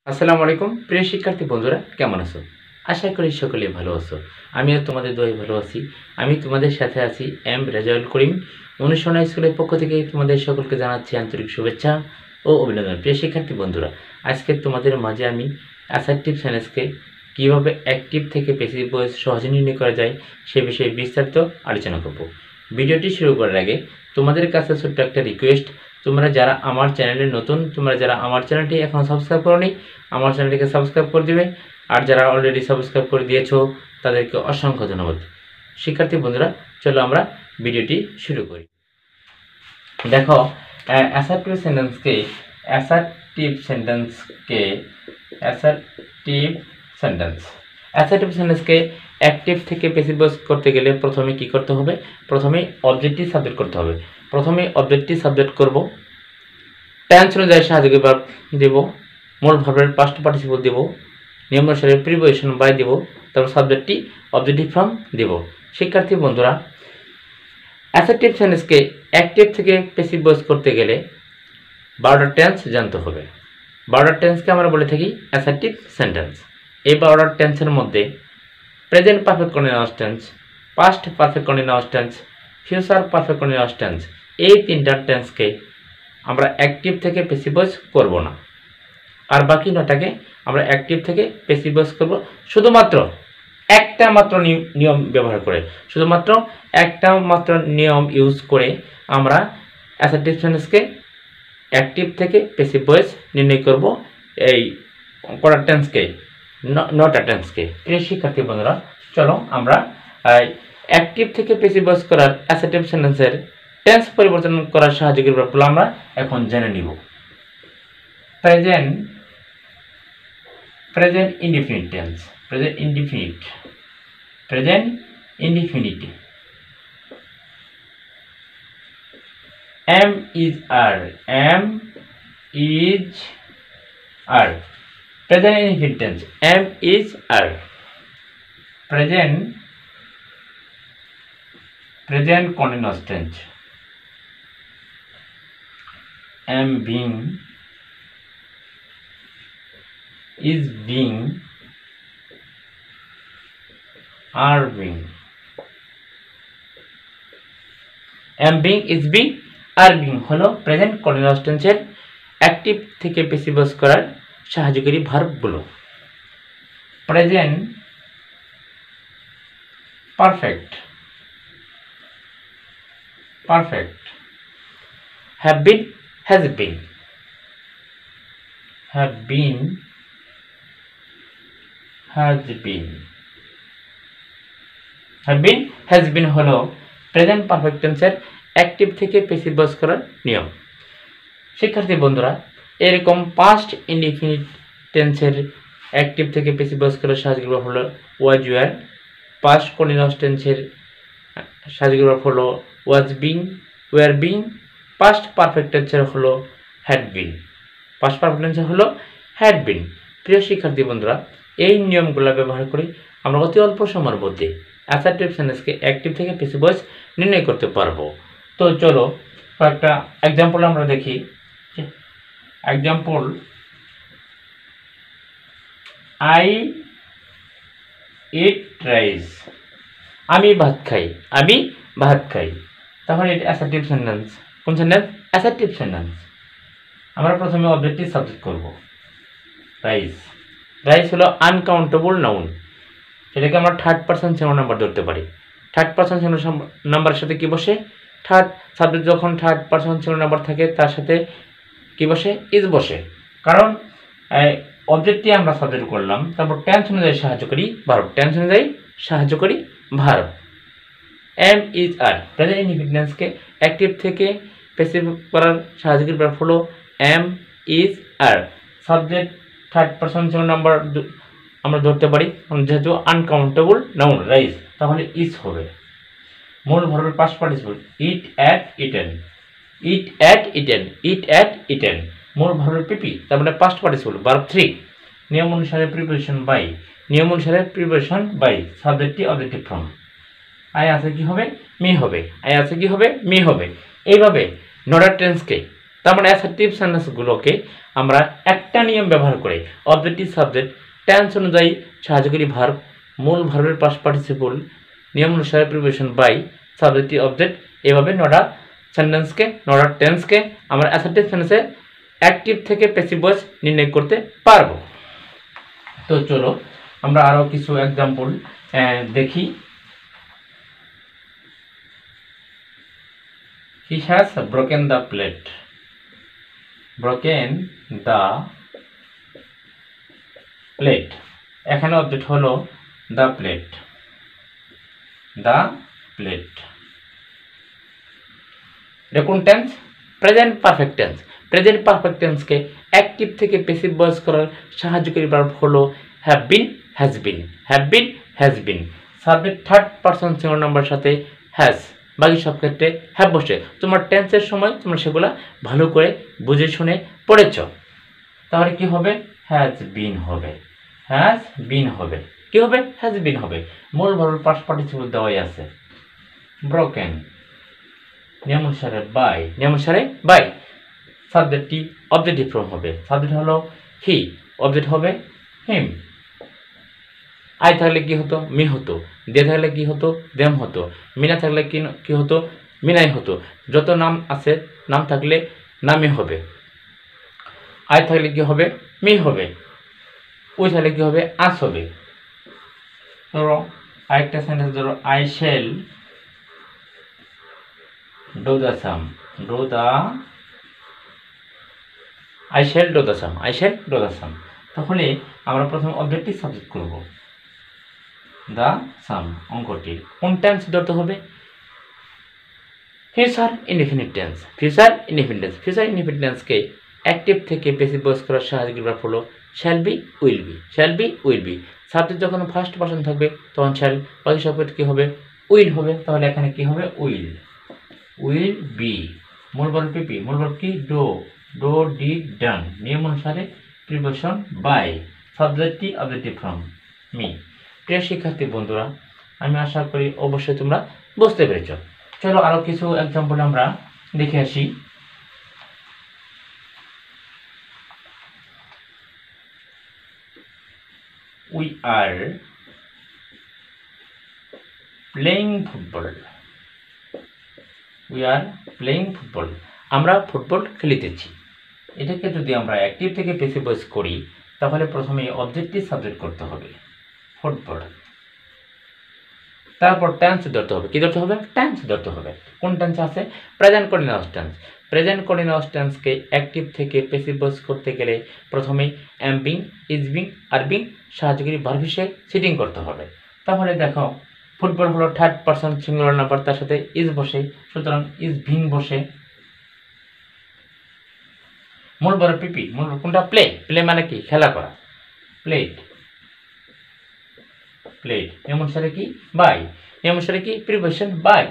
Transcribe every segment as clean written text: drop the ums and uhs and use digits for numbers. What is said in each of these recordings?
আসসালামু আলাইকুম প্রিয় শিক্ষার্থী বন্ধুরা, কেমন আছো? আশা করি সকলেই ভালো আছো। আমিও তোমাদের দোয়ায় ভালো আছি। আমি তোমাদের সাথে আছি এম রেজাউল করিম। অনুসরণ স্কুলের পক্ষ থেকে তোমাদের সকলকে জানাচ্ছি আন্তরিক শুভেচ্ছা ও অভিনন্দন। প্রিয় শিক্ষার্থী বন্ধুরা, আজকে তোমাদের মাঝে আমি অ্যাসার্টিভ সেন্টেন্সকে কীভাবে অ্যাক্টিভ থেকে প্যাসিভ ভয়েস সহজে নির্ণয় করা যায় সে বিষয়ে বিস্তারিত আলোচনা করব। ভিডিওটি শুরু করার আগে তোমাদের কাছে ছোট্ট একটা রিকোয়েস্ট, তোমরা যারা আমার চ্যানেলে নতুন, তোমরা যারা আমার চ্যানেলটি এখনও সাবস্ক্রাইব করোনি, আমার চ্যানেলটিকে সাবস্ক্রাইব করে দিবে। আর যারা অলরেডি সাবস্ক্রাইব করে দিয়েছো তাদেরকে অসংখ্য ধন্যবাদ। শিক্ষার্থী বন্ধুরা, চলো আমরা ভিডিওটি শুরু করি। দেখো, অ্যাসার্টিভ সেন্টেন্সকে অ্যাক্টিভ থেকে প্যাসিভ ভয়েস করতে গেলে প্রথমে কি করতে হবে? প্রথমে অবজেক্টিভ সাবজেক্ট করতে হবে। প্রথমে অবজেক্টিভ সাবজেক্ট করব, টেন্স অনুযায়ী সাহায্যকারী ভার্ব দেব, মূল ভার্বের পাস্ট পার্টিসিপল দেব, নিয়ম অনুসারে প্রিপোজিশন বাই দেব, তারপর সাবজেক্টটি অবজেক্টিভ ফর্ম দেব। শিক্ষার্থী বন্ধুরা, অ্যাসার্টিভ সেন্টেন্সকে অ্যাক্টিভ থেকে প্যাসিভ ভয়েস করতে গেলে 12টা টেন্স জানতে হবে। 12টা টেন্সকে আমরা বলে থাকি অ্যাসার্টিভ সেন্টেন্স। এই 12টা টেন্সের মধ্যে present perfect continuous tense, past perfect continuous tense, future perfect continuous tense, এই তিনটা টেন্সকে আমরা অ্যাক্টিভ থেকে প্যাসিভ ভয়েস করব না। আর বাকি 9টাকে আমরা অ্যাক্টিভ থেকে প্যাসিভ ভয়েস করব শুধুমাত্র একটা মাত্র নিয়ম ব্যবহার করে, শুধুমাত্র একটা মাত্র নিয়ম ইউজ করে আমরা অ্যাসার্টিভ সেন্টেন্সকে অ্যাক্টিভ থেকে প্যাসিভ ভয়েস নির্ণয় করব। এই কটা টেন্সকে, 9টা টেন্সকে। প্রিয় শিক্ষার্থী বন্ধুরা, চলো আমরা অ্যাক্টিভ থেকে প্যাসিভ ভয়েস করার অ্যাসার্টিভ সেন্টেন্সের টেন্স পরিবর্তন করার সাহায্যকারী ভার্বগুলো আমরা এখন জেনে নিব। Present indefinite tense, present indefinite, am is are, present indefinite tense, am is are, present continuous tense, am being, is being, are being, am being, is being, are being হলো present continuous টেন্সের active থেকে passive voice করার সাহায্যকারী ভার্বগুলো। Present perfect, have been, has been, has been হলো present perfect টেন্সের active থেকে passive voice করার নিয়ম। শিক্ষার্থী বন্ধুরা, এরকম পাস্ট ইনডিফিনিট টেন্সের অ্যাক্টিভ থেকে প্যাসিভ ভয়েস করার সাহায্যকারী ভার্ব হলো ওয়াজ ওয়্যার, পাস্ট কন্টিনিউয়াস টেন্সের সাহায্যকারী ভার্ব হলো was being, were being, past perfect টেন্সের হলো হ্যাড বিন, হ্যাড বিন। প্রিয় শিক্ষার্থী বন্ধুরা, এই নিয়মগুলো ব্যবহার করে আমরা অতি অল্প সময়ের মধ্যে অ্যাসার্টিভ সেন্টেন্সকে অ্যাক্টিভ থেকে প্যাসিভ ভয়েস নির্ণয় করতে পারবো। তো চলো কয়েকটা এক্সাম্পল আমরা দেখি। এক্সাম্পল, আই ইট রাইস, আমি ভাত খাই। তাহলে এটা অ্যাসার্টিভ সেন্টেন্স। কোন সেন্টেন্স? Assertive sentence. আমরা প্রথমে অবজেক্টিভ সাবজেক্ট করব। রাইস হলো আনকাউন্টেবল নাউন, সেটাকে আমরা থার্ড পারসন সিঙ্গুলার নাম্বার ধরতে পারি। থার্ড পারসন সিঙ্গুলার নাম্বারের সাথে কি বসে? থার্ড সাবজেক্ট যখন থার্ড পারসন সিঙ্গুলার নাম্বার থাকে তার সাথে কি বসে? ইজ বসে। কারণ অবজেক্টটি আমরা সাবজেক্ট করলাম, তারপর টেন্স অনুযায়ী সাহায্যকারী verb, am is are. Present indefinite টেন্সকে অ্যাক্টিভ থেকে প্যাসিভ করার সাহায্যকারী ভার্ব হলো am is are. Subject third person singular number আমরা ধরতে পারি, যেহেতু আনকাউন্টেবল নাউন রাইস, তাহলে ইজ হবে। মূল ভার্বের past participle eat ate eaten, মূল ভার্বের পিপি, তার মানে পাস্ট পার্টিসিপল ভার্ব 3, নিয়ম অনুসারে প্রিপোজিশন বাই, সাবজেক্টটি অবজেক্টিভ ফর্ম। আই আছে কি হবে? মি হবে। এইভাবে 9টা টেন্সকে তার মানে অ্যাসার্টিভ সেন্টেন্সগুলোকে আমরা একটা নিয়ম ব্যবহার করে অবজেক্টিভ সাবজেক্ট টেন্স অনুযায়ী সাহায্যকারী ভার্ব মূল ভার্বের পাস্ট পার্টিসিপল নিয়ম অনুসারে প্রিপোজিশন বাই সাবজেক্টিভ অবজেক্ট এভাবে নটা সেন্টেন্সকে নটা টেন্সকে আমরা অ্যাসার্টিভ সেন্টেন্সে অ্যাক্টিভ থেকে প্যাসিভ ভয়েস নির্ণয় করতে পারবো। তো চলো আমরা আরো কিছু এক্সাম্পল দেখি। He has broken the plate. Broken the plate. এখানে অবজেক্ট হলো the plate. The plate. কোন tense? Present perfect tense. Present perfect টেন্সকে অ্যাক্টিভ থেকে প্যাসিভ ভয়েস করার সাহায্যকারী ভার্ব হলো have been, has been. Have been, has been. Subject third person singular number সাথে has, বাকি সব ক্ষেত্রে হ্যাভ বসে। তোমার টেন্সের সময় তোমরা সেগুলা ভালো করে বুঝে শুনে পড়েছ। তাহলে কি হবে? হ্যাজ বিন হবে। হ্যাজ বিন হবে। কি হবে? হ্যাজ বিন হবে। মূল ভার্বের পাস্ট পার্টিসিপল দেওয়াই আছে। ব্রোকেন নিয়ম অনুসারে বাই, নিয়ম অনুসারে বাই। সাবজেক্টটি অবজেক্টিভ ফর্ম হবে। সাবজেক্ট হলো হি, অবজেক্ট হবে হিম। আই থাকলে কি হতো? মি হতো। দে থাকলে কি হতো? দেম হতো। মিনা থাকলে কি হতো? মিনাই হতো। যত নাম আছে নাম থাকলে নামই হবে। আই থাকলে কি হবে? মি হবে। উই থাকলে কি হবে? আস হবে। ধরো আরেকটা সেন্টেন্স ধরো, I shall do the same. Do the I shall do the same. I shall do the same. তাহলে আমরা প্রথমে অবজেক্টিভ সাবজেক্ট করব। দ্য সাম অঙ্কটি কোন টেন্স ধরতে হবে? Future indefinite tense. Future indefinite tense. Future indefinite টেন্সকে অ্যাক্টিভ থেকে প্যাসিভ ভয়েস করার সাহায্যকারী ভার্ব হলো shall be, will be. Shall be, will be. Subject যখন ফার্স্ট পারসন থাকবে তখন শ্যাল, বাকি সব কি হবে? উইল হবে। তাহলে এখানে কি হবে? Will, will be. মূল ভার্ব পিপি। মূল ভার্ব কি? ডো। Do, did, done. নিয়ম অনুসারে প্রিপোজিশন বাই। সাবজেক্টটি অবজেক্টিভ ফর্ম মি। প্রিয় শিক্ষার্থী বন্ধুরা, আমি আশা করি অবশ্যই তোমরা বুঝতে পেরেছ। চলো আরো কিছু এক্সাম্পল আমরা দেখে আসি। We are playing football. We are playing football. আমরা ফুটবল খেলিতেছি। এটাকে যদি আমরা অ্যাক্টিভ থেকে প্যাসিভ ভয়েস করি তাহলে প্রথমে অবজেক্টিভ সাবজেক্ট করতে হবে ফুটবল। তারপর টেন্স ধরতে হবে। কি ধরতে হবে? টেন্স ধরতে হবে। কোন টেন্স আছে? Present continuous tense. Present continuous টেন্সকে অ্যাক্টিভ থেকে প্যাসিভ ভয়েস করতে গেলে প্রথমেই am being, is being, are being সাহায্যকারী ভার্ব হিসেবে সিটিং করতে হবে। তাহলে দেখো ফুটবল হলো থার্ড পারসন সিঙ্গুলার নাম্বার, তার সাথে ইজ বসে, সুতরাং ইজ বিং বসে। মূল ভার্ব পিপি। মূল কোনটা? প্লে। প্লে মানে কি? খেলা করা। Played, played. নিয়ম অনুসারে কি? বাই। নিয়ম অনুসারে কি? Preposition by.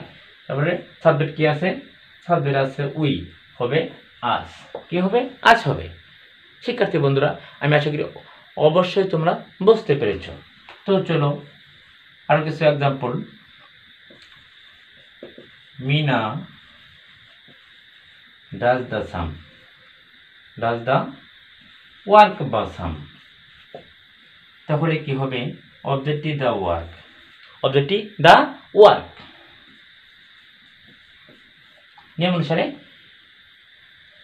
তারপরে সাবজেক্ট কি আছে? সাবজেক্ট আছে উই, হবে আস। কি হবে? আজ হবে। শিক্ষার্থী বন্ধুরা, আমি আশা করি অবশ্যই তোমরা বুঝতে পেরেছ। তো চলো আরো কিছু example. Mina does the sum. Does the work বা সাম। তাহলে কি হবে? Objective the work. Objective the work. নিয়ম অনুসারে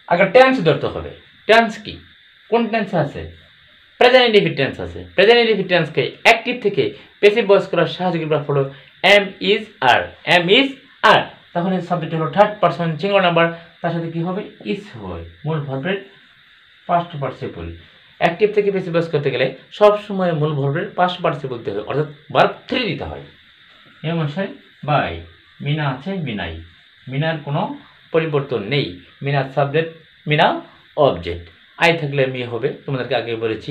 আগে টেন্স ধরতে হবে। টেন্স কি? কোন টেন্স আছে? প্রেজেন্ট ইনডিফিনিট টেন্স আছে। প্রেজেন্ট ইনডিফিনিট টেন্সকে অ্যাক্টিভ থেকে প্যাসিভ ভয়েস করার সাহায্যকারী ভার্ব হলো am is are. Am is are. তাহলে সাবজেক্ট হলো থার্ড পারসন সিঙ্গুলার নাম্বার, তার সাথে কি হবে? ইজ হবে। মূল ভার্বের পাস্ট পার্টিসিপল। অ্যাক্টিভ থেকে প্যাসিভ ভয়েস করতে গেলে সব সময় মূল ভার্বের পাস্ট পার্টিসিপল দিতে হবে, অর্থাৎ ভার্ব 3 দিতে হয়। নিয়ম অনুসারে বাই। মিনা আছে, মিনাই। মিনার কোনো পরিবর্তন নেই। মিনার সাবজেক্ট, মিনা অবজেক্ট। আই থাকলে মি হবে, তোমাদেরকে আগে বলেছি।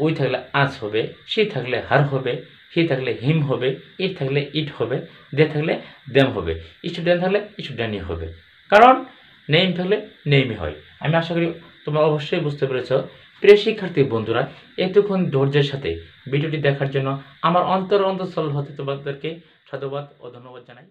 উই থাকলে আস হবে। সি থাকলে হার হবে। হি থাকলে হিম হবে। ইট থাকলে ইট হবে। দে থাকলে দেম হবে। স্টুডেন্ট থাকলে স্টুডেন্টই হবে, কারণ নেম থাকলে নেমই হয়। আমি আশা করি তোমরা অবশ্যই বুঝতে পেরেছ। প্রিয় শিক্ষার্থী বন্ধুরা, এতক্ষণ ধৈর্যের সাথে ভিডিওটি দেখার জন্য আমার অন্তঃস্থল হতে তোমাদেরকে সাধুবাদ ও ধন্যবাদ জানাই।